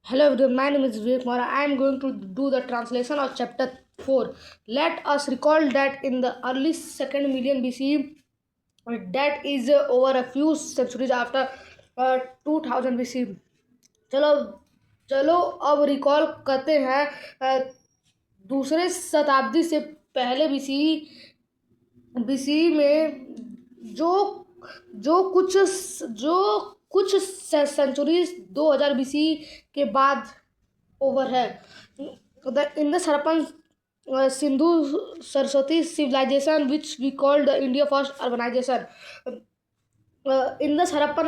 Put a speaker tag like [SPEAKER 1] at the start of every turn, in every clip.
[SPEAKER 1] Hello everyone, my name is Vivek Mara. I am going to do the translation of chapter 4. Let us recall that in the early 2nd million BCE, that is over a few centuries after 2000 BC. चलो चलो अब recall करते हैं दूसरे शताब्दी से पहले BC में जो जो कुछ सेंचुरीज 2000 बीसी के बाद ओवर है in the Harappan Sindhu Saraswati civilization which we called the India first urbanization in the Harappan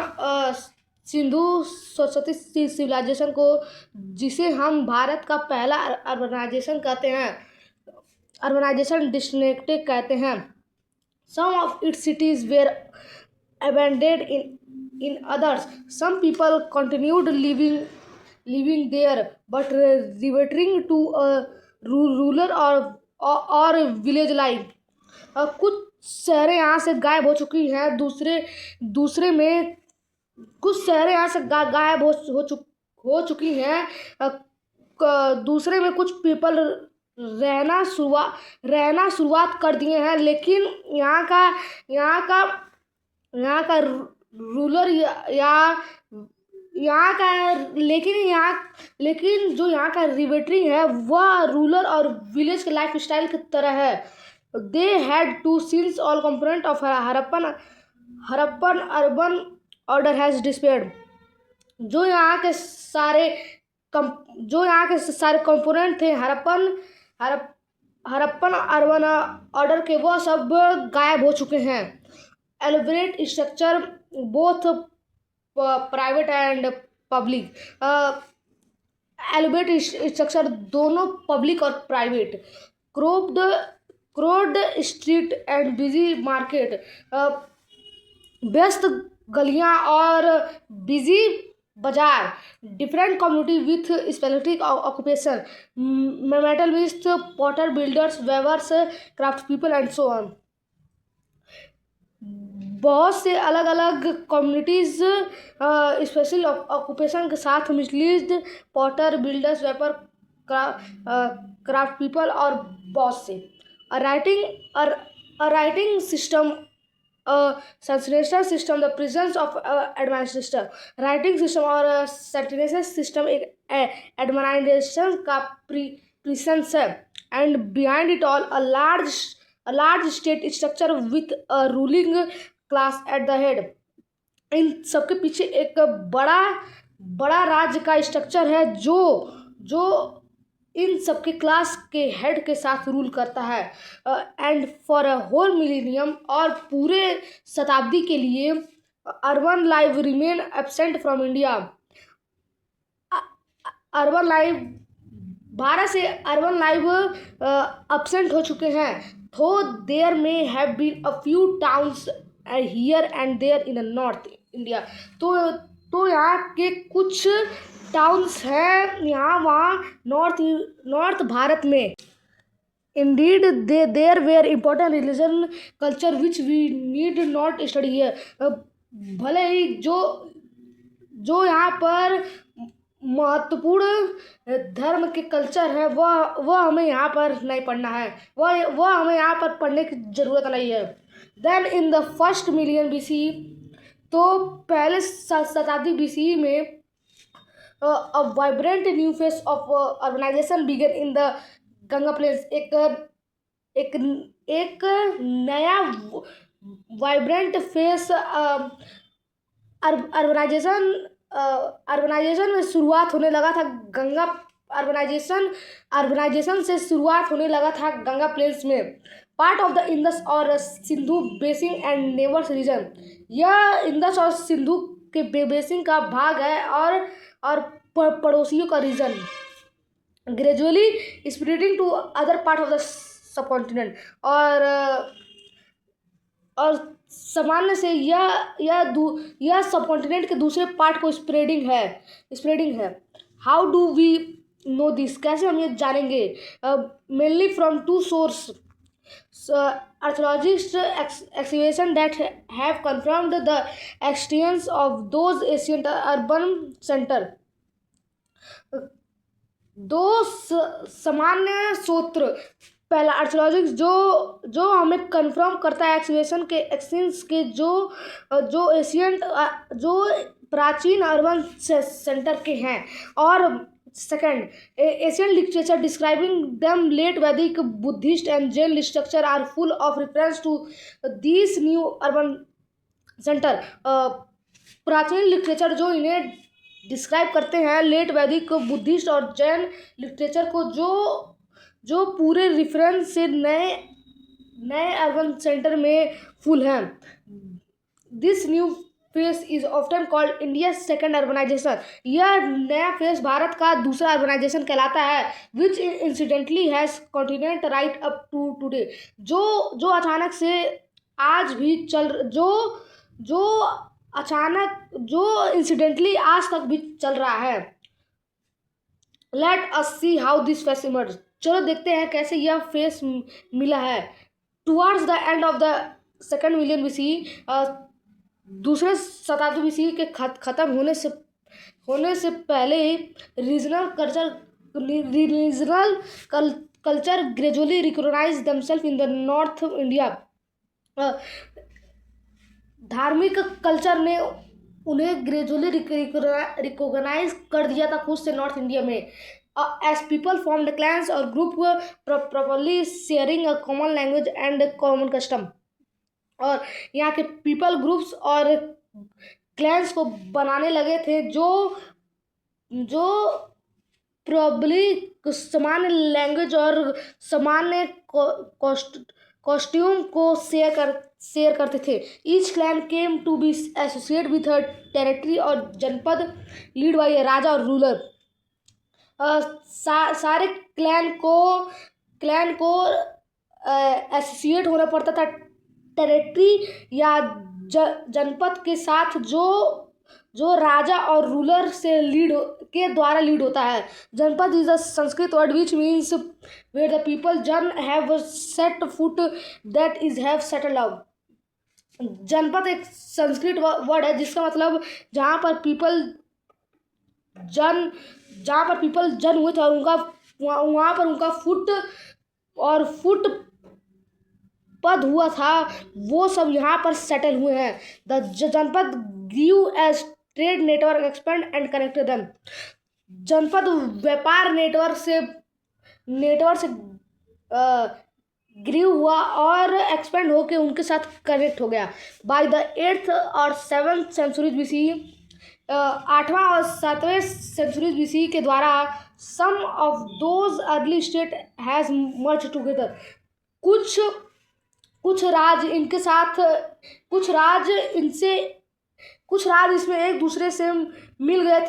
[SPEAKER 1] Sindhu Saraswati civilization को जिसे हम भारत का पहला अर्बनाइजेशन कहते हैं अर्बनाइजेशन डिस्ट्रिक्ट कहते हैं. Some of its cities were abandoned in others. Some people continued living there, but reverting to a rural or village life. कुछ शहरें यहाँ से गायब हो चुकी हैं. दूसरे में कुछ शहरें यहाँ से गायब हो चुकी हैं. दूसरे में कुछ पीपल रहना शुरुआत कर दिए हैं. लेकिन यहाँ का रूलर लेकिन जो यहाँ का रिवेटरी है वह रूलर और विलेज के लाइफ स्टाइल की तरह है. They had to since all component of Harappan urban order has disappeared. जो यहाँ के सारे कंपोनेंट थे हड़प्पन अर्बन ऑर्डर के, वह सब गायब हो चुके हैं. Elaborate structure both private and public. Elaborate structure दोनों पब्लिक और private. Crowded street and busy market. व्यस्त गलियां और बिजी बाजार. Different community with specific occupation. Metal with potter builders weavers craft people and so on. बहुत से अलग अलग कम्युनिटीज स्पेशल ऑक्यूपेशन के साथ मिस्लिस्ट potter builders weaver craft people और बहुत से. Writing system sentence system. The presence of administration. Writing system और सेंटेंस सिस्टम एक एडमिनिस्ट्रेशन का प्रेजेंस है. And behind it all a large state structure with a ruling class at the head. इन सबके पीछे एक बड़ा राज्य का स्ट्रक्चर है जो इन सबके क्लास के हेड के साथ रूल करता है. And for a whole millennium. और पूरे शताब्दी के लिए urban life remain absent from India. Urban life Bharat से अर्बन लाइफ एब्सेंट हो चुके हैं. Though there may have been a few towns here and there in north India. तो यहाँ के कुछ टाउन्स हैं यहाँ वहाँ नॉर्थ भारत में. Indeed there were important religion culture which we need not study here. भले ही जो यहाँ पर महत्वपूर्ण धर्म के कल्चर है वह हमें यहाँ पर नहीं पढ़ना है. वह हमें यहाँ पर पढ़ने की ज़रूरत नहीं है. Then in the first million BC. तो पहले शताब्दी बीसी में a vibrant new phase of urbanization began in the Ganga plains. एक नया वाइब्रेंट फेस अर्बनाइजेशन में शुरुआत होने लगा था. गंगा अर्बनाइजेशन से शुरुआत होने लगा था गंगा प्लेन्स में. पार्ट ऑफ द इंडस और Sindhu basin and neighbours region. यह इंडस और सिंधु के बेसिन का भाग है और पड़ोसियों का region. Gradually spreading to other part of the subcontinent. और सामान्य से यह सब कॉन्टिनेंट के दूसरे पार्ट को स्प्रेडिंग है. How do we know this. कैसे हम ये जानेंगे. Mainly from two source. archaeologists excavation that have confirmed the existence of those ancient urban center. दो सामान्य सूत्र। पहला आर्कियोलॉजिक्स जो हमें कंफर्म करता है एक्सकेवेशन के एक्सचेंज के जो एशियंट जो प्राचीन अर्बन सेंटर के हैं। और second, Asian literature describing them late Vedic Buddhist and Jain structure are full of reference to this new urban centre. प्राचीन लिटरेचर जो इन्हें डिस्क्राइब करते हैं लेट वैदिक बुद्धिस्ट और जैन लिटरेचर को, जो पूरे रेफरेंस से नए नए अर्बन सेंटर में फुल हैं। This new face is often called India second urbanisation. यह नया फेस भारत का दूसरा अर्बनाइजेशन कहलाता है। Which incidentally has continued right up to today. जो अचानक से आज भी जो इंसिडेंटली आज तक भी चल रहा है। Let us see how this phase emerge. चलो देखते हैं कैसे यह फेस मिला है। Towards the end of the second million BC, दूसरे शताब्दी बीसी के खत्म होने से पहले regional culture gradually recognize themself in the north India. धार्मिक कल्चर ने उन्हें ग्रेजुअली रिकॉग्नाइज कर दिया था खुद से नॉर्थ इंडिया में। एज पीपल फॉर्म्ड क्लैंस और group properly sharing a common language and common custom. और यहाँ के पीपल ग्रुप्स और क्लैंस को बनाने लगे थे जो प्रॉबली सामान्य लैंग्वेज और सामान्य कॉस्ट्यूम को शेयर करते थे। Each clan came to be associate with a territory और जनपद लीड बाई ए राजा और रूलर। सारे क्लैन को एसोसिएट होना पड़ता था टेरिटरी या जनपद के साथ जो राजा और रूलर से के द्वारा लीड होता है। Janapada is a Sanskrit word which means where the people jan have set foot that is have settled down. Janapada एक संस्कृत वर्ड है जिसका मतलब जहाँ पर पीपल जन हुए थे और वहाँ पर उनका फुट पद हुआ था, वो सब यहाँ पर सेटल हुए हैं। The janapada grew as trade network expand and connected them. Janapada व्यापार नेटवर्क से ग्रीव हुआ और एक्सपेंड होके उनके साथ कनेक्ट हो गया। बाय द 8th और 7th सेंचुरीज बीसी, 8वां और 7वें सेंचुरीज बीसी के द्वारा some of those early state has merge together. कुछ राज इसमें एक दूसरे से मिल गए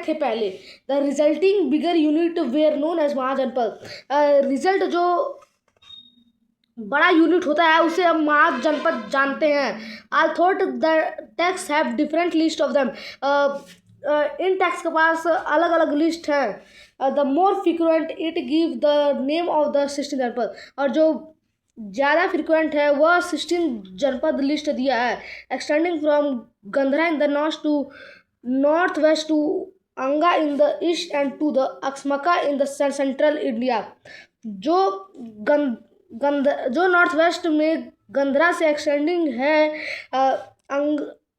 [SPEAKER 1] थे पहले। The resulting bigger unit were known as mahajanapada. Result जो बड़ा यूनिट होता है उसे हम महाजनपद जानते हैं। I thought the tax have different list of them. In tax के पास अलग अलग लिस्ट है। The more frequent it give the name of the 16 जनपद। और जो ज़्यादा फ्रिक्वेंट है वह 16 जनपद लिस्ट दिया है। Extending from Gandhara in the north west to Anga in the east and to the Ashmaka in the central India. जो नॉर्थ वेस्ट में गंधरा से एक्सटेंडिंग है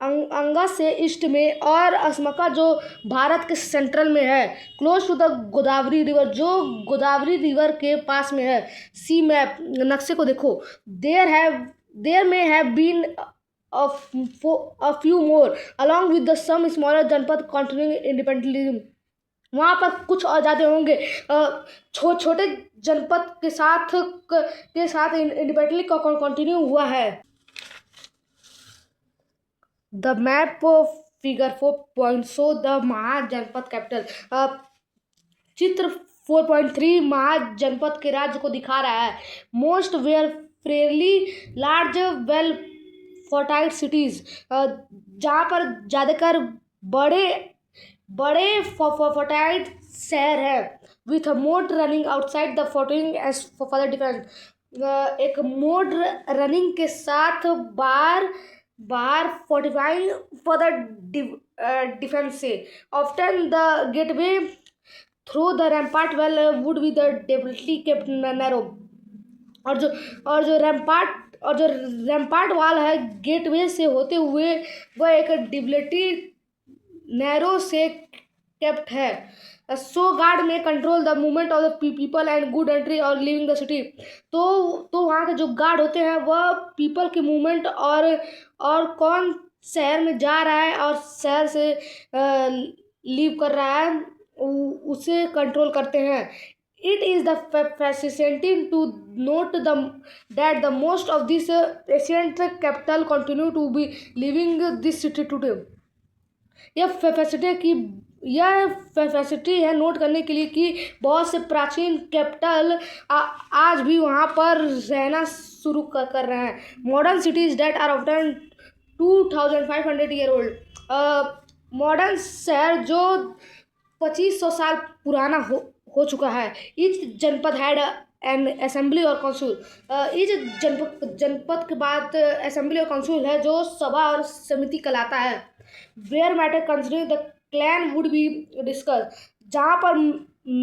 [SPEAKER 1] अंगा से ईस्ट में, और असमका जो भारत के सेंट्रल में है close to the Godavari river, जो गोदावरी रिवर के पास में है। सी मैप, नक्शे को देखो। There may have been a few more along with the some smaller जनपद continuing independently। वहाँ पर कुछ और ज़्यादा होंगे छोटे जनपद के साथ इंडिपेंडेंटली कंटिन्यू हुआ है। The map figure 4 show the mahajanapada capital. चित्र 4.3 महाजनपद के राज्य को दिखा रहा है। Most were fairly large well fortified cities, जहाँ पर ज़्यादातर बड़े फोर्टाइड शहर है। With a moat running outside the fortifying as for the defence. एक मोट रनिंग के साथ बाहर बाहर fortifying for the defence so often the gateway through the rampart wall would be the definitely kept narrow. और जो rampart वाल है gateway से होते हुए वह एक डिबलिटी नैरो से केप्ट है। सो गार्ड में control the movement of the people and good entry और लिविंग द सिटी। तो वहाँ के जो गार्ड होते हैं वह पीपल की मूवमेंट और कौन शहर में जा रहा है और शहर से लीव कर रहा है उसे कंट्रोल करते हैं। It is the fascinating to note that the most of these ancient capital continue to be living this city today. यह फैसिलिटी है नोट करने के लिए कि बहुत से प्राचीन कैपिटल आज भी वहाँ पर रहना शुरू कर रहे हैं। Modern cities that are often 2500 year old. Modern शहर जो 2500 साल पुराना हो चुका है। ईच जनपद हैड एन असेंबली और काउंसिल। ईच जनपद के बाद असेंबली और काउंसिल है जो सभा और समिति कहलाता है। Where matter considering the clan would be discuss. जहाँ पर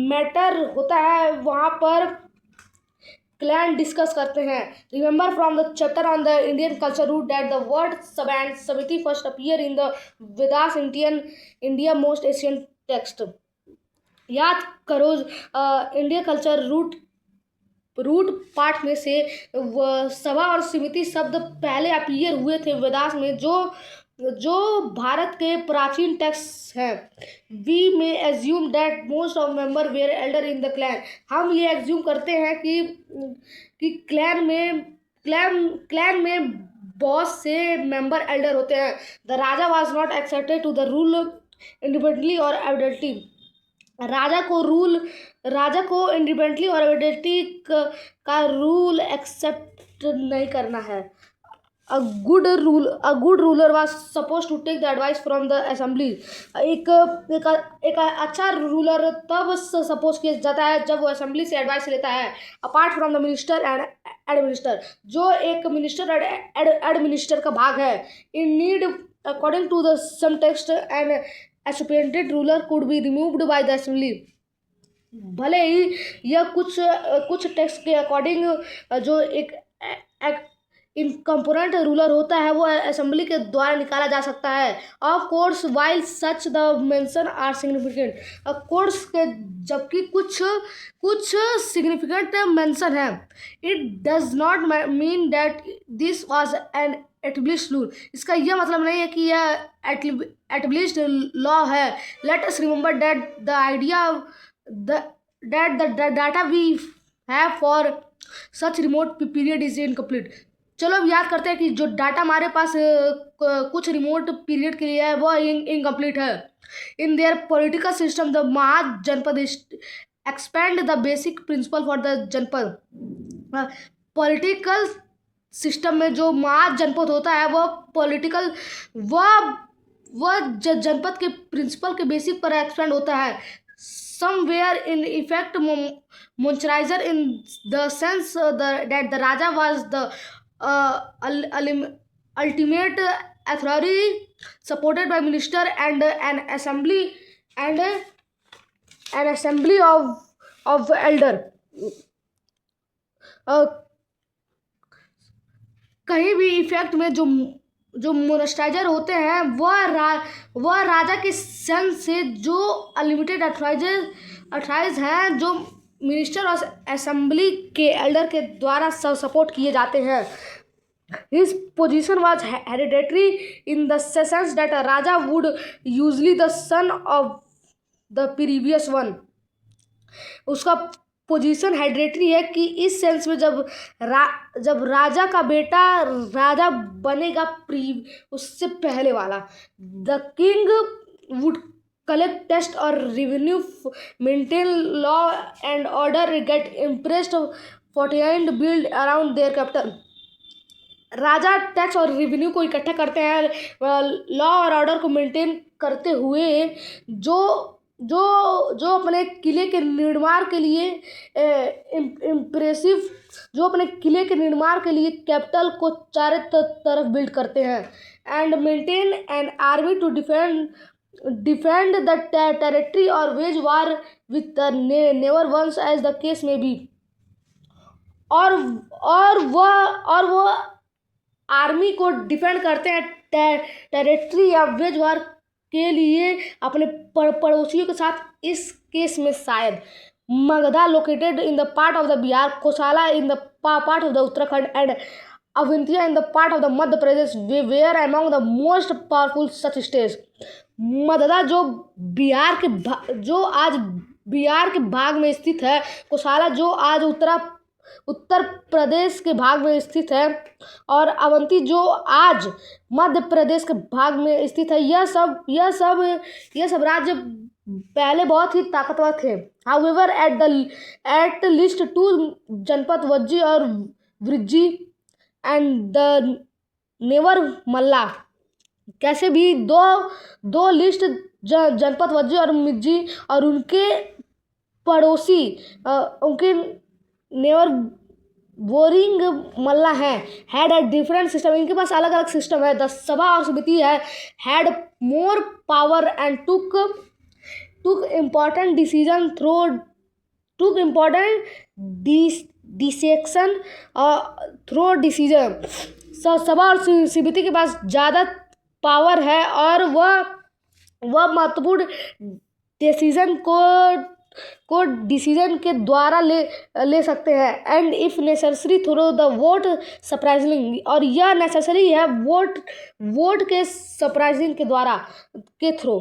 [SPEAKER 1] मैटर होता है वहाँ पर क्लैन डिस्कस करते हैं। Remember from the chapter on the Indian culture root that the word sabha and samiti first appear in the Vedas India most Asian text. याद करो इंडिया कल्चर रूट पाठ में से सभा और समिति शब्द पहले अपीयर हुए थे वेदास में जो भारत के प्राचीन टेक्स्ट हैं। We may assume that most of member were elder in the clan. हम ये एज्यूम करते हैं कि क्लैन में बहुत से मेंबर एल्डर होते हैं। The raja was not accepted to the rule independently और एविडेंटली। राजा को इंडिपेंडेंटली और एविडेंटली का रूल एक्सेप्ट नहीं करना है। A good ruler was supposed to take the advice from the assembly. एक अच्छा रूलर तब सपोज किया जाता है जब वो असेंबली से एडवाइस लेता है। Apart from the minister and administer, जो एक मिनिस्टर और एडमिनिस्टर का भाग है। In need according to the some text and एसुपेंटेड ruler could be removed by the assembly. भले ही यह कुछ टेक्स्ट के अकॉर्डिंग जो एक इनकम्पोरेंट रूलर होता है वो असेंबली के द्वारा निकाला जा सकता है। Of course while such the mention are significant. Course के जबकि कुछ सिग्निफिकेंट मेंशन है। It does not mean that this was an established rule. इसका यह मतलब नहीं है कि यह एस्टैब्लिश्ड लॉ है। Let us remember that the idea that the data we have for such remote period is incomplete. चलो अब याद करते हैं कि जो डाटा हमारे पास कुछ रिमोट पीरियड के लिए है वो इनकम्प्लीट है। In their political system the mahajanapada expand the basic principle for the janapada. Political system में जो महाजनपद होता है वह जनपद के प्रिंसिपल के बेसिक पर एक्सपेंड होता है। Somewhere in effect, Moisturizer in the sense that the Raja was the ultimate authority, supported by minister and an assembly of elder. कहीं भी इफेक्ट में जो मोनेस्टाइजर होते हैं वह राजा के सन से जो अनलिमिटेड अथॉराइज हैं जो मिनिस्टर और असेंबली के एल्डर के द्वारा सपोर्ट किए जाते हैं। His position was hereditary in the sense that Raja would usually the son of the previous one. उसका पोजीशन हेरिडेटरी है कि इस सेंस में जब राजा का बेटा राजा बनेगा उससे पहले वाला। The king would collect tax और revenue, maintain law and order, get impressed 49 build around their capital. राजा टैक्स और रेवेन्यू को इकट्ठा करते हैं, लॉ और ऑर्डर को मेंटेन करते हुए जो जो जो अपने किले के निर्माण के लिए इम्प्रेसिव जो अपने किले के निर्माण के लिए कैपिटल को चारों तरफ बिल्ड करते हैं and maintain an army to defend the territory और wage war with the neighbour ones as the case may be. और वो आर्मी को डिफेंड करते हैं टेरिटरी या वेज वार के लिए अपने पड़ोसियों के साथ। इस केस में शायद Magadha located in the part of the Bihar, Kosala in the part of the Uttarakhand and Avantiya in the part of the Madhya Pradesh were among the most powerful such states. Magadha जो आज बिहार के भाग में स्थित है, कोसाला जो आज उत्तर प्रदेश के भाग में स्थित है, और अवंती जो आज मध्य प्रदेश के भाग में स्थित है। यह सब राज्य पहले बहुत ही ताकतवर थे। हाउएवर एट लिस्ट 2 जनपद वज्जी और वृज्जी एंड द नेवर मल्ला, कैसे भी दो लिस्ट जनपद वज्जी और मिर्जी और उनके पड़ोसी उनके नेवर बोरिंग मल्ला है हैड अ डिफरेंट सिस्टम। इनके पास अलग अलग सिस्टम है। द सभा और समिति है had more power and took important decision took important dissection through decision. सभा और समिति के पास ज़्यादा पावर है और वह महत्वपूर्ण डिसीजन को डिसीजन के द्वारा ले सकते हैं and if necessary through the vote surprising, और यह नेसेसरी है वोट के सरप्राइजिंग के द्वारा के through.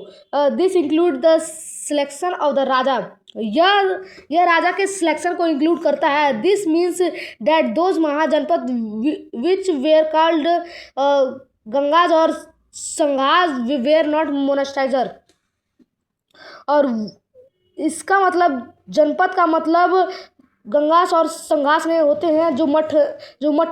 [SPEAKER 1] This include the selection of the raja, यह राजा के सिलेक्शन को इंक्लूड करता है। This means that those mahajanapada which were called ganas और संघाज वेयर नॉट मोनास्टाइजर। और इसका मतलब जनपद का मतलब गंगास और संघास में होते हैं जो मठ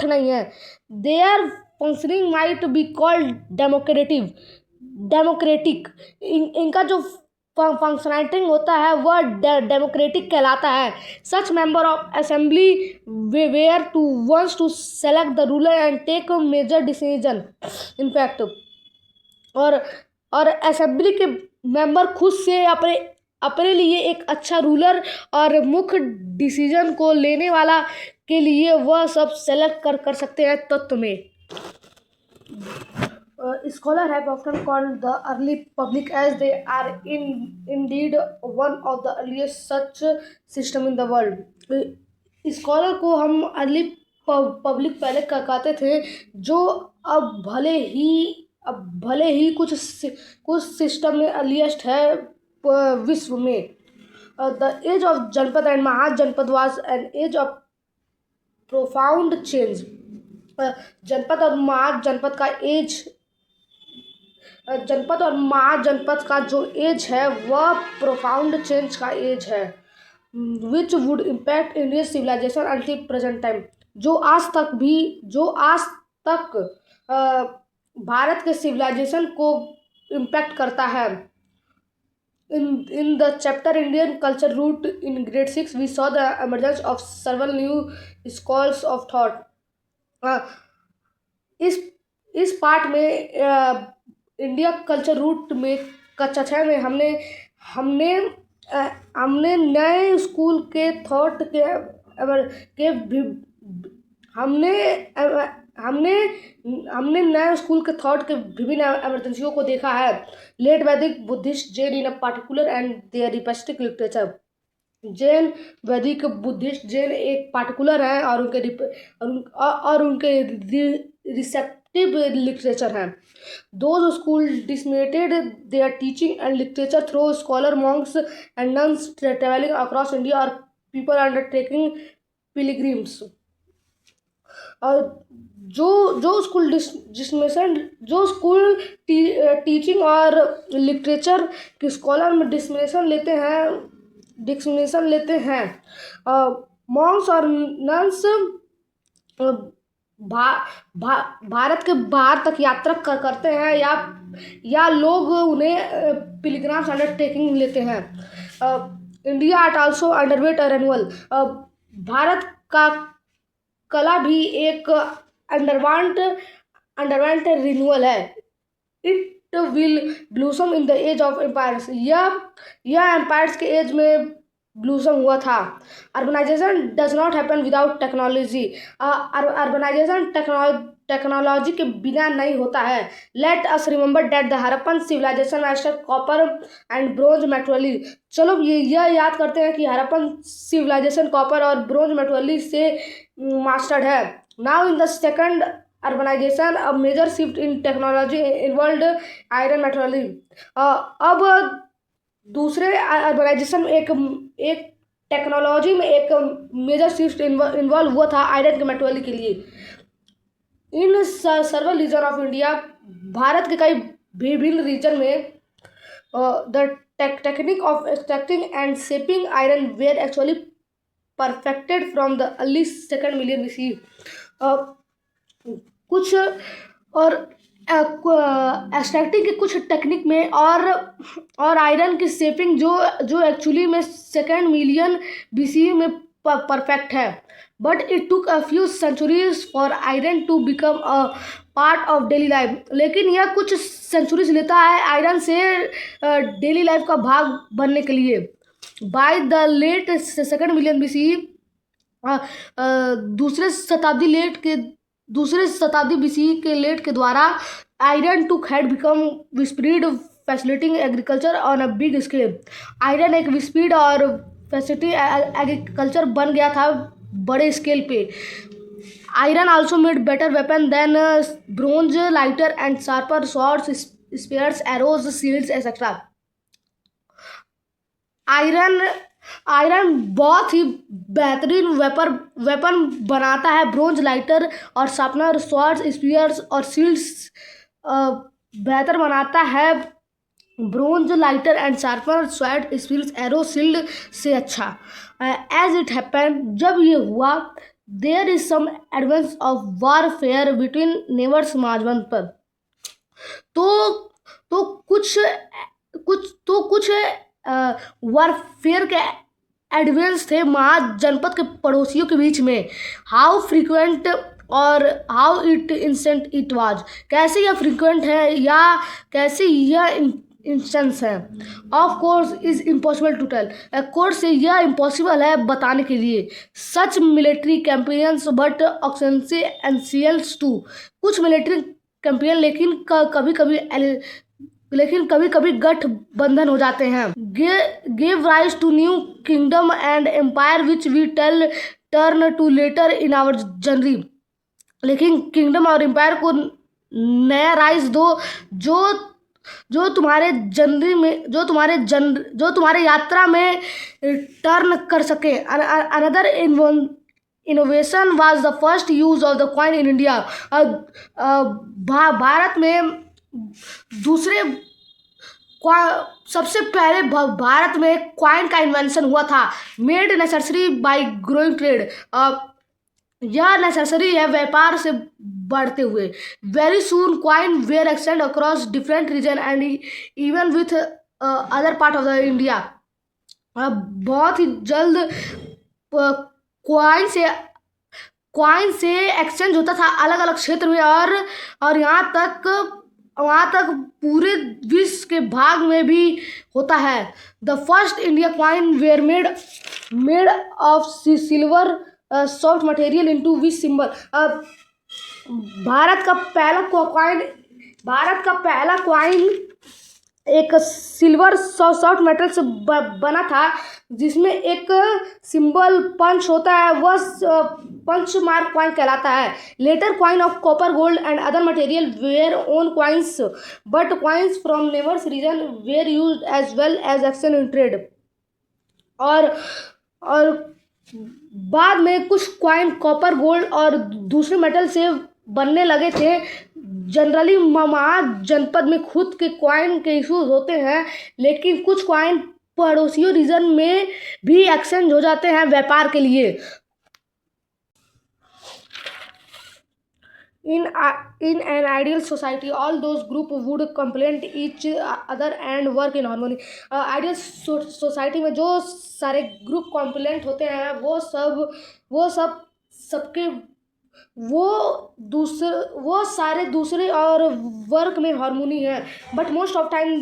[SPEAKER 1] नहीं है। Their functioning might be called democratic. इनका जो फंक्शनिंग होता है वह डेमोक्रेटिक कहलाता है। Such member of assembly were to ones to select the ruler and take major decision in fact. और असेंबली के मेंबर खुद से अपने लिए एक अच्छा रूलर और मुख्य डिसीजन को लेने वाला के लिए वह सब सेलेक्ट कर सकते हैं तत्व में। Scholars have often called the early public as they are indeed one of the earliest such system in the world. Scholar को हम अर्ली पब्लिक पहले कहते थे, जो अब भले ही कुछ सिस्टम में अर्लीस्ट है विश्व में। The age of janapada and mahajanapada was an age of profound change. Janapada और महाजनपद का जो एज है वह प्रोफाउंड चेंज का एज है, which would impact Indian civilization until present time. जो आज तक भारत के सिविलाइजेशन को इम्पैक्ट करता है। In the chapter Indian culture root in grade 6 we saw the emergence of several new schools of thought. इस पार्ट में इंडिया कल्चर रूट में कक्षा 6 में हमने नए स्कूल के थॉट हमने नए स्कूल के थॉट के विभिन्न एमरजेंसियों को देखा है। Late Vedic Buddhist Jain in a particular and their respective literature. Jain वैदिक बुद्धिस्ट जैन एक पार्टिकुलर है और उनके रिसेप्टिव लिटरेचर हैं। Those school disseminated there teaching and literature through scholar Monks and nuns travelling across India और पीपल अंडरटेकिंग पिलग्रिम्स। और जो school teaching और लिटरेचर के स्कॉलर में डिस्मिनेशन लेते हैं मॉन्क्स और नन्स भारत के बाहर तक यात्रा करते हैं या या लोग उन्हें पिलग्राम्स अंडरटेकिंग लेते हैं। India art also underwent renewal. Bharat का कला भी एक अंडरवांट अंडरवेंट रिन्यूअल है। It will blossom in the age of empires. यह एम्पायर्स के एज में ब्लूसम हुआ था। Urbanization does not happen without technology. Urbanization technology के बिना नहीं होता है। Let us remember that the Harappan civilization master copper and bronze metallurgy. चलो यह याद करते हैं कि हड़प्पन सिविलाइजेशन कॉपर और ब्रोंज मेटोलॉजी से मास्टर्ड है। Now in the second urbanization a major shift in technology involved iron metallurgy. अब दूसरे अर्बनाइजेशन में एक टेक्नोलॉजी में एक मेजर शिफ्ट इन्वॉल्व हुआ था आयरन के मेटोलॉजी के लिए। In several region of India, Bharat के कई विभिन्न रीजन में the technique of extracting and shaping iron were actually perfected from the early second million BC। कुछ और एक्सट्रैक्टिंग के कुछ टेक्निक में और आयरन की शेपिंग जो एक्चुअली में सेकेंड मिलियन BC में परफेक्ट है। But it took a few centuries for iron to become a part of daily life. लेकिन यह कुछ सेंचुरीज लेता है आयरन से डेली लाइफ का भाग बनने के लिए। By the late second million BC, दूसरे शताब्दी BC के लेट के द्वारा iron to had become widespread facilitating agriculture on a big scale. Iron एक विस्पीड और फैसिलिटी एग्रीकल्चर बन गया था बड़े स्केल पे। Iron also made better weapon than bronze, lighter and sharper swords, spears, arrows, shields etcetera. Iron बहुत ही बेहतरीन वेपन बनाता है। ब्रोंज, लाइटर और शार्पनर, स्वॉर्ड्स, स्पीयर्स और शील्ड्स बेहतर बनाता है bronze, lighter and sharpener, sword, spears, arrow, shield से अच्छा। एज इट हैपन, जब ये हुआ, there is some advance of warfare between neighbours mahajan पर। तो कुछ वारफेयर के एडवेंस थे महाजनपद के पड़ोसियों के बीच में। हाउ फ्रीक्वेंट और how it instant it was. कैसे यह फ्रीक्वेंट है या कैसे यह इंस्टेंस है। Of course is impossible to tell. Course से यह इम्पॉसिबल है बताने के लिए। Such military campaigns but essentials to. कुछ मिलिट्री कैंपेन लेकिन कभी कभी गठबंधन हो जाते हैं। Gave rise to new kingdom and empire which we tell turn to later in our journey. लेकिन किंगडम और एम्पायर को नया राइज दो जो तुम्हारे यात्रा में टर्न कर सके। Another innovation was the first use of the coin in India. Bharat में सबसे पहले भारत में कॉइन का इन्वेंशन हुआ था। Made necessary by growing trade. यह नेसेसरी है व्यापार से बढ़ते हुए। Very soon coin were extend across different region and even with other part of the India. बहुत ही जल्द कॉइन से एक्सचेंज होता था अलग अलग क्षेत्र में और वहाँ तक पूरे विश्व के भाग में भी होता है। The first India coin were made of silver soft material into which symbol. Bharat का पहला कॉइन एक सिल्वर सॉफ्ट मेटल से बना था जिसमें एक सिंबल पंच होता है, वह पंच मार्क कॉइन कहलाता है। Later coin of copper, gold and other material were own coins but coins from neighbours region were used as well as exchange in trade. और बाद में कुछ कॉइन कॉपर, गोल्ड और दूसरे मेटल से बनने लगे थे। जनरली महाजनपद में खुद के कॉइन के इश्यूज होते हैं, लेकिन कुछ कॉइन पड़ोसियों रीजन में भी एक्सचेंज हो जाते हैं व्यापार के लिए। In an ideal society, all those group would complement each other and work in harmony. Ideal society में जो सारे ग्रुप कॉम्प्लीमेंट होते हैं वो सब सबके वो वो सारे दूसरे और वर्क में हार्मोनी है. But most of time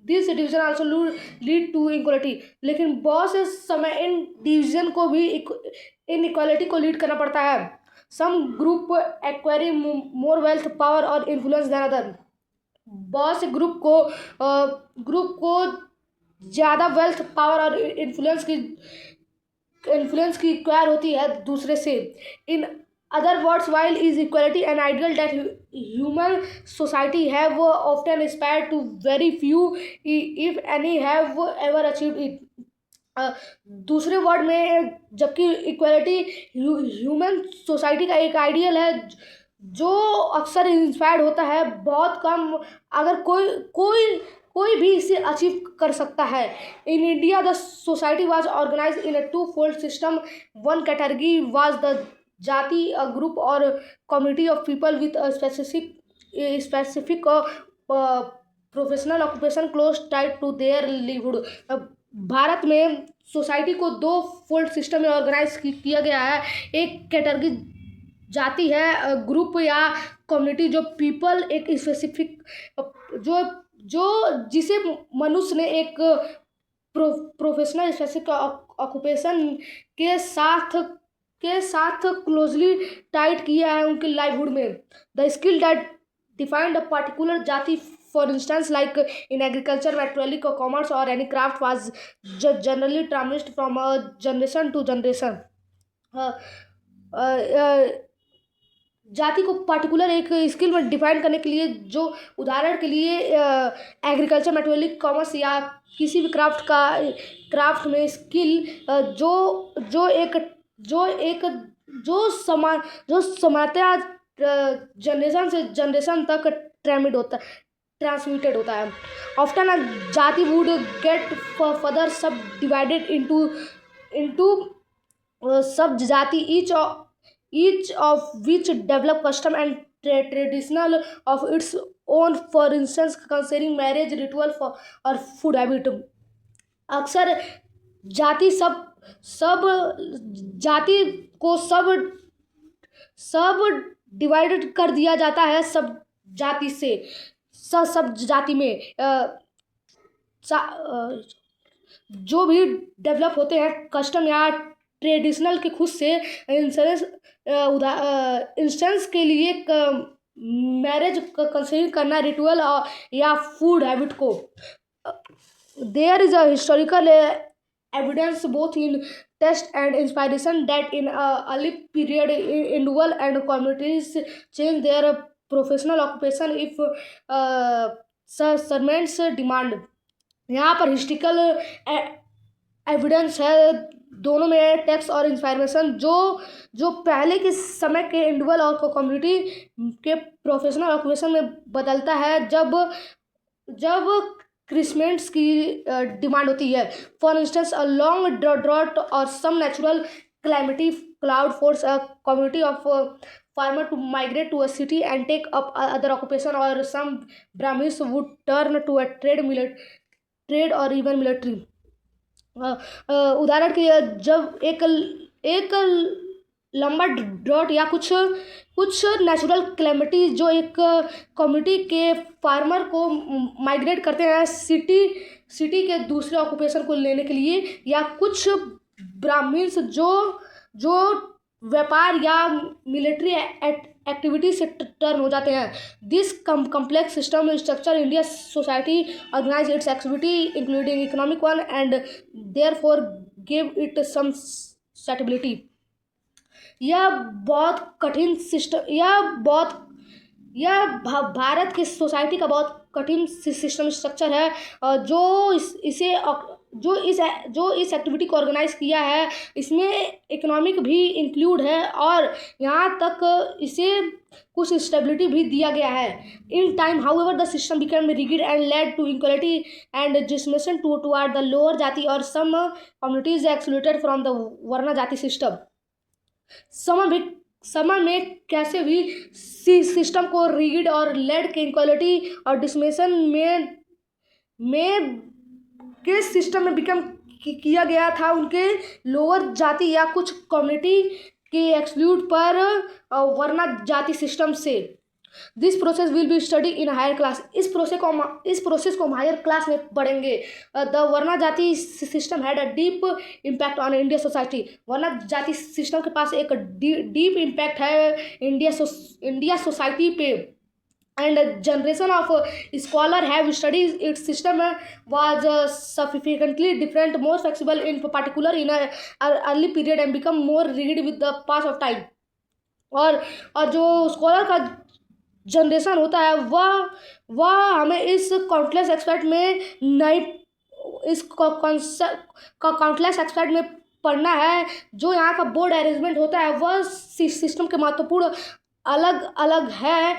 [SPEAKER 1] this division also lead to equality. लेकिन बहुत से समय इन डिवीजन को भी इन इक्वालिटी को लीड करना पड़ता है. Some group acquiring more wealth power और इन्फ्लुएंस देन अदर. बहुत से ग्रुप को ज़्यादा वेल्थ पावर और इन्फ्लुएंस की एक्वायर होती है दूसरे से. In other words, while is equality an ideal that human society have often aspired to, very few if any have ever achieved it. दूसरे वर्ड में जबकि इक्वलिटी ह्यूमन सोसाइटी का एक आइडियल है जो अक्सर इंस्पायर्ड होता है, बहुत कम अगर कोई भी इसे अचीव कर सकता है. In India the society was organize in a two fold system. One category was the jati, a group or community of people with a specific professional occupation close tied to their livelihood. Bharat में society को दो fold system में organise किया गया है. एक category जाति है, ग्रुप या कम्युनिटी, जो पीपल एक स्पेसिफिक जो जिसे मनुष्य ने एक प्रोफेशनल स्पेसिफिक ऑक्यूपेशन के साथ क्लोजली टाइड किया है उनके लाइवहुड में. The skill that defined a particular jati, for instance like in agriculture, matrimony, commerce और any craft, was generally transmitted from generation to generation. जाति को पर्टिकुलर एक स्किल में डिफाइन करने के लिए, जो उदाहरण के लिए एग्रीकल्चर, मैट्रिमोनी, कॉमर्स या किसी भी क्राफ्ट में स्किल जो समानता जनरेशन से जनरेशन तक ट्रांसमिटेड होता है. ऑफ्टन अ जाति वुड गेट फर्दर सब डिवाइडेड इनटू सब जाति, each of which develop custom and traditional of its own, for instance concerning marriage ritual or food habit. अक्सर जाति को सब डिवाइडेड कर दिया जाता है सब जाति से. सब जाति में जो भी डेवलप होते हैं कस्टम या ट्रेडिशनल के खुद से इंस्टेंस के लिए मैरिज कंसीडर करना, रिचुअल या फूड हैबिट को. There is a historical evidence both in test and inspiration that in early period individual and communities change their professional occupation if servants demand. यहाँ पर हिस्टोरिकल एविडेंस है दोनों में, text और inspiration, जो पहले के समय के इंडिविजुअल और कम्युनिटी के प्रोफेशनल ऑक्यूपेशन में बदलता है जब क्रिसमेंट्स की डिमांड होती है. For instance a long drought और some natural calamity could force a community of farmer to migrate to a city and take up other occupation, or some Brahmins would turn to a trade or even military. उदाहरण के लिए जब एक लंबा drought या कुछ natural calamity जो एक कम्युनिटी के फार्मर को माइग्रेट करते हैं सिटी के दूसरे ऑक्यूपेशन को लेने के लिए, या कुछ ब्राह्मण्स जो व्यापार या मिलिट्री एक्टिविटी से टर्न हो जाते हैं. This complex system structure India society organize its activity including economic one and therefore give it some stability. यह बहुत कठिन सिस्टम भारत की सोसाइटी का बहुत कठिन सिस्टम स्ट्रक्चर है जो इस एक्टिविटी को ऑर्गेनाइज किया है. इसमें इकोनॉमिक भी इंक्लूड है और यहाँ तक इसे कुछ स्टेबिलिटी भी दिया गया है. In time however the system became rigid and led to inequality and discrimination toward the lower jati और some communities excluded from the varna जाति सिस्टम. Some of it समय में कैसे भी सिस्टम को रिगिड और लेड के इनक्वालिटी और डिस्मेशन में के सिस्टम में बिकम किया गया था उनके लोअर जाति या कुछ कम्युनिटी के एक्सक्लूड पर वरना जाति सिस्टम से। This process will be study in higher class. इस प्रोसेस को हम हायर क्लास में पढ़ेंगे। द वर्ना जाति system had a deep impact on India society. वर्ना जाति सिस्टम के पास एक डीप इम्पैक्ट है इंडिया सोसाइटी पे। And a generation of scholar have studied its system was significantly different, more flexible in particular in a early period and become more rigid with the pass of time। और जो scholar का generation होता है वह हमें इस countless expect में नहीं, इस काउंटलेस एक्सपेक्ट में पढ़ना है। जो यहाँ का बोर्ड अरेंजमेंट होता है वह सिस्टम के महत्वपूर्ण अलग अलग है,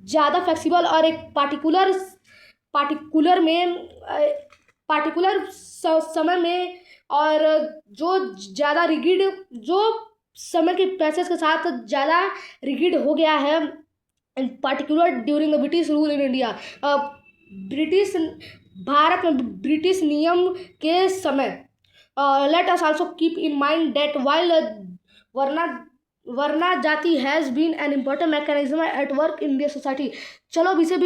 [SPEAKER 1] ज़्यादा फ्लेक्सिबल और एक पार्टिकुलर समय में, और जो ज़्यादा रिगिड, जो समय के पैसेज के साथ ज़्यादा रिगिड हो गया है, in particular during the British rule in India. Bharat में ब्रिटिश नियम के समय। Let us also keep in mind that while varna jati has been an important mechanism at work in India society. चलो इसे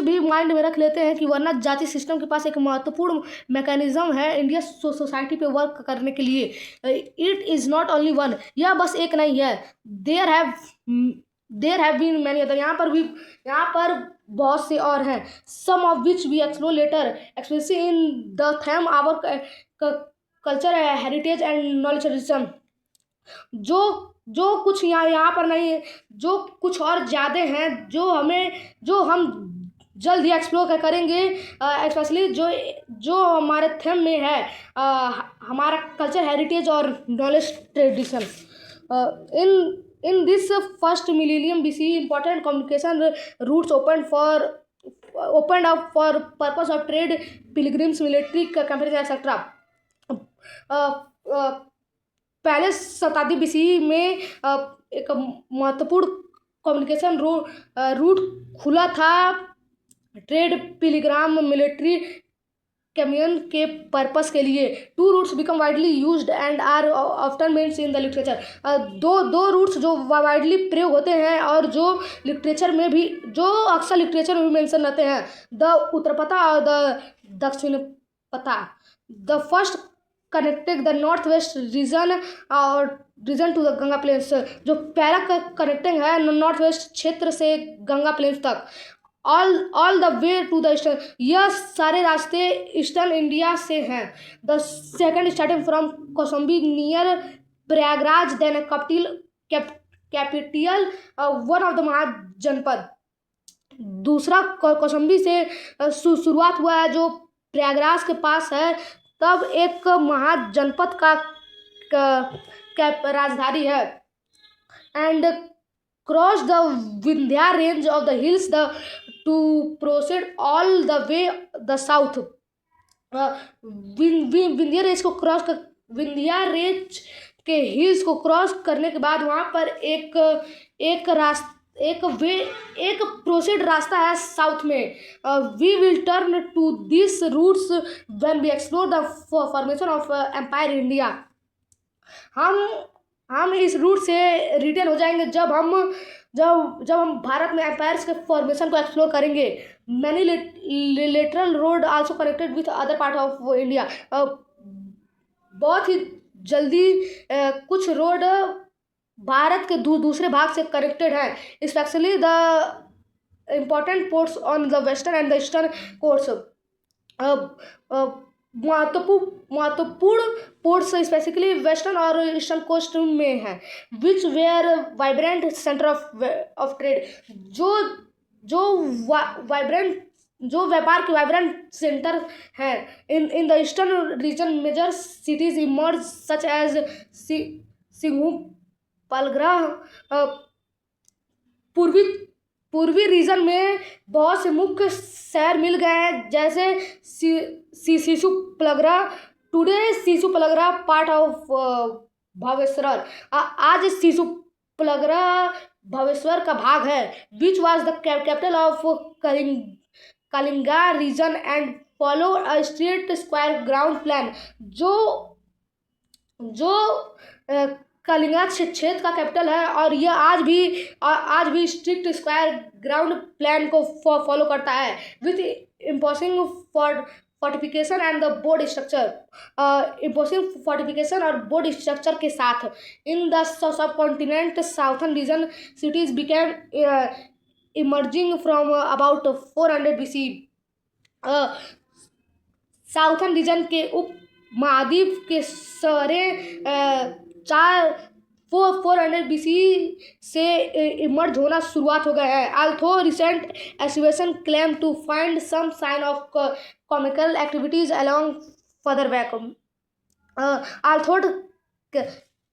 [SPEAKER 1] भी माइंड में रख लेते हैं कि वर्ना जाति सिस्टम के पास एक महत्वपूर्ण मैकेनिज्म है इंडिया सोसाइटी पे वर्क करने के लिए। It is not only one, यह बस एक नहीं है। There have been many other, यहाँ पर बहुत से और हैं। Some of which we explore later especially in the theme our culture heritage and knowledge tradition. जो कुछ यहाँ पर नहीं है, जो कुछ और ज़्यादा हैं जो हम जल्द ही एक्सप्लोर करेंगे, स्पेशली जो हमारे थीम में है, हमारा कल्चर हेरिटेज और knowledge tradition. In this first millennium BC, important communication routes opened up for purpose of trade, pilgrims, military campaigns, etc. पहले शताब्दी BC में एक महत्वपूर्ण कम्युनिकेशन रूट खुला था ट्रेड, पिलग्राम, मिलिट्री कैम्पेन के पर्पस के लिए। Two routes become widely used and are often mentioned in the literature. दो रूट्स जो वाइडली प्रयोग होते हैं और जो अक्सर लिटरेचर में भी मेंशन रहते हैं, द उत्तर पथा और the Dakshinapatha. The first connected the north west region to the Ganga plains. जो पहला कनेक्टिंग है नॉर्थ वेस्ट क्षेत्र से गंगा प्लेन्स तक। All the way to the eastern, यह सारे रास्ते ईस्टर्न इंडिया से हैं। The second starting from Kaushambi near Prayagraj, then capital one of the Mahajanapada. दूसरा कौशाम्बी से शुरुआत हुआ है जो प्रयागराज के पास है, तब एक महाजनपद का राजधानी है। And cross the Vindhya range of the hills to proceed all the way the south. Vindhya range के हिल्स को क्रॉस करने के बाद वहाँ पर एक प्रोसीड रास्ता है साउथ में। We will turn to this routes when we explore the formation of empire India. हम इस रूट से रिटेल हो जाएंगे जब हम भारत में एम्पायर्स के फॉर्मेशन को एक्सप्लोर करेंगे। Many lateral road also connected with other part of India. बहुत ही जल्दी कुछ रोड भारत के दूसरे भाग से कनेक्टेड हैं, specially the important ports on the western and the eastern coasts. महत्वपूर्ण पोर्ट्स स्पेसिफिकली वेस्टर्न और ईस्टर्न कोस्ट में है, which were vibrant centre of trade. जो व्यापार के वाइब्रेंट सेंटर है। In the eastern region major cities emerge such as Shishupalgarh. पूर्वी region में बहुत से मुख्य शहर मिल गए हैं, जैसे Shishupalgarh. Today Shishupalgarh part of Bhubaneswar आज शिशुपालगढ़ भावेश्वर का भाग है, which was the capital of Kalinga region and follow a street square ground plan. जो कलिंगा क्षेत्र का कैपिटल है और यह आज भी स्ट्रिक्ट स्क्वायर ग्राउंड प्लान को फॉलो करता है, with imposing fortification and the board structure, imposing fortification और बोर्ड स्ट्रक्चर के साथ। In the subcontinent southern region cities became emerging from about 400 BC। Southern region के उप महाद्वीप के शहरें 400 BC से इमर्ज होना शुरुआत हो गए हैं। Although recent excavation claim to find some sign of comical activities along further back. Although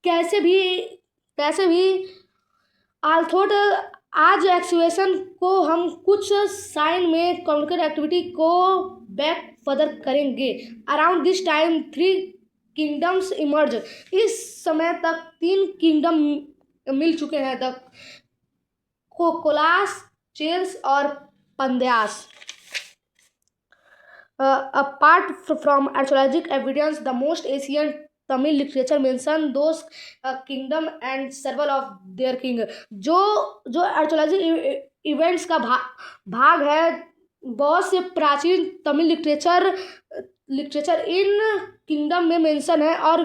[SPEAKER 1] कैसे भी आल्थोड आज एक्सकवेशन को हम कुछ साइन में कॉमिकल एक्टिविटी को बैक फर्दर करेंगे। Around this time 3 kingdoms emerge. इस समय तक 3 किंगडम मिल चुके हैं, द कोलास, चेल्स और पंद्यास। Apart from archaeological evidence, the most ancient Tamil literature mention those kingdom and सर्वल of their king. जो आर्कियोलॉजी इवेंट्स का भाग है, बहुत से प्राचीन तमिल लिटरेचर इन किंगडम में मेंशन है और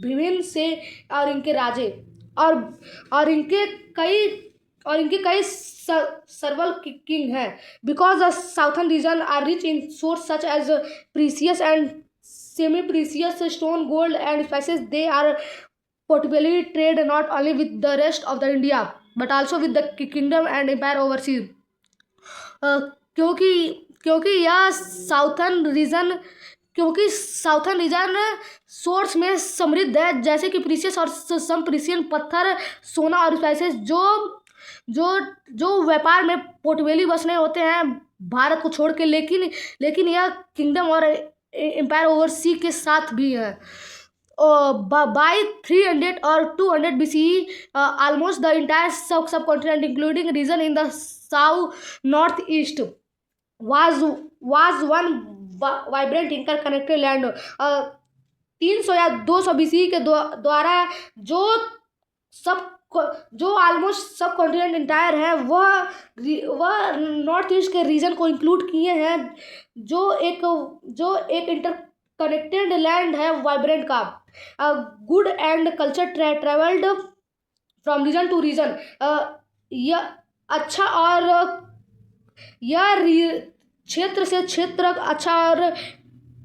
[SPEAKER 1] विभिन्न से और इनके राजे और इनके कई सर्वल किंग हैं। Because the southern region are rich in source such as precious and semi precious stone, gold and spices, they are portably trade not only with the rest of the India but also with the kingdom and empire overseas। क्योंकि यह southern reason source में समृद्ध है, जैसे कि precious और सम प्रीसियन पत्थर, सोना और स्पाइसेस जो व्यापार में पोर्टेबली बसने होते हैं भारत को छोड़ के, लेकिन यह किंगडम और एम्पायर ओवरसी के साथ भी है। बाई 300 और 200 BC almost the entire subcontinent including region in the south northeast was one vibrant interconnected land। 300 या 200 BC के द्वारा जो ऑलमोस्ट सब कॉन्टिनेंट इंटायर है वह नॉर्थ ईस्ट के रीजन को इंक्लूड किए हैं, जो एक इंटरकनेक्टेड लैंड है वाइब्रेंट का। Good and culture travelled from region to region. यह अच्छा और यह क्षेत्र से क्षेत्र अच्छा और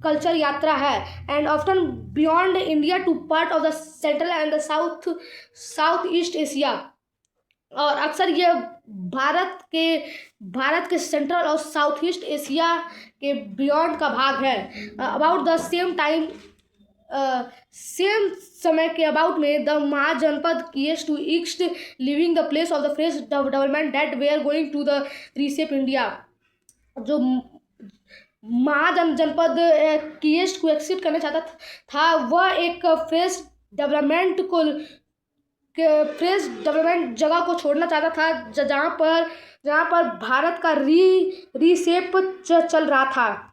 [SPEAKER 1] कल्चर यात्रा है। And often beyond India to part of the central and the south east Asia. और अक्सर ये भारत के सेंट्रल और साउथ ईस्ट एशिया के बियॉन्ड का भाग है। अबाउट द सेम समय के अबाउट में the Mahajanapada east to east living the place of the fresh development that we are going to the recap India. जो महाजनपद ईस्ट को एक्सिट करना चाहता था, वह एक फ्रेश डेवलपमेंट जगह को छोड़ना चाहता था, जहाँ पर भारत का रीसेप चल रहा था।